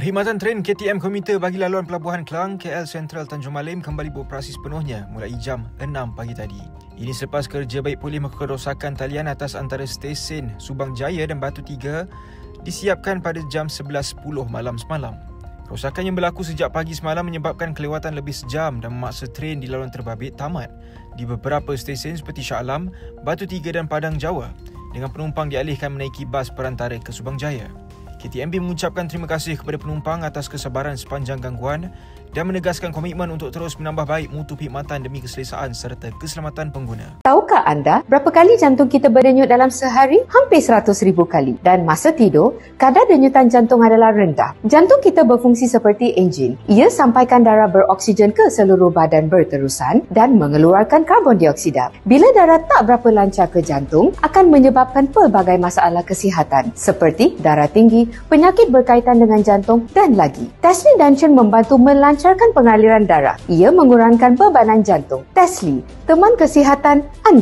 Perkhidmatan tren KTM komuter bagi laluan Pelabuhan Klang KL Sentral Tanjung Malim kembali beroperasi sepenuhnya mulai jam 6 pagi tadi. Ini selepas kerja baik pulih melakukan rosakan talian atas antara stesen Subang Jaya dan Batu 3 disiapkan pada jam 11.10 malam semalam. Rosakan yang berlaku sejak pagi semalam menyebabkan kelewatan lebih sejam dan memaksa tren di laluan terbabit tamat di beberapa stesen seperti Shah Alam, Batu 3 dan Padang Jawa dengan penumpang dialihkan menaiki bas perantara ke Subang Jaya. KTMB mengucapkan terima kasih kepada penumpang atas kesabaran sepanjang gangguan dan menegaskan komitmen untuk terus menambah baik mutu perkhidmatan demi keselesaan serta keselamatan pengguna. Tahukah anda berapa kali jantung kita berdenyut dalam sehari? Hampir 100,000 kali. Dan masa tidur, kadar denyutan jantung adalah rendah. Jantung kita berfungsi seperti enjin. Ia sampaikan darah beroksigen ke seluruh badan berterusan dan mengeluarkan karbon dioksida. Bila darah tak berapa lancar ke jantung, akan menyebabkan pelbagai masalah kesihatan seperti darah tinggi, penyakit berkaitan dengan jantung dan lagi. Tesli Dungeon membantu melancarkan pengaliran darah. Ia mengurangkan bebanan jantung. Tesli, teman kesihatan anda.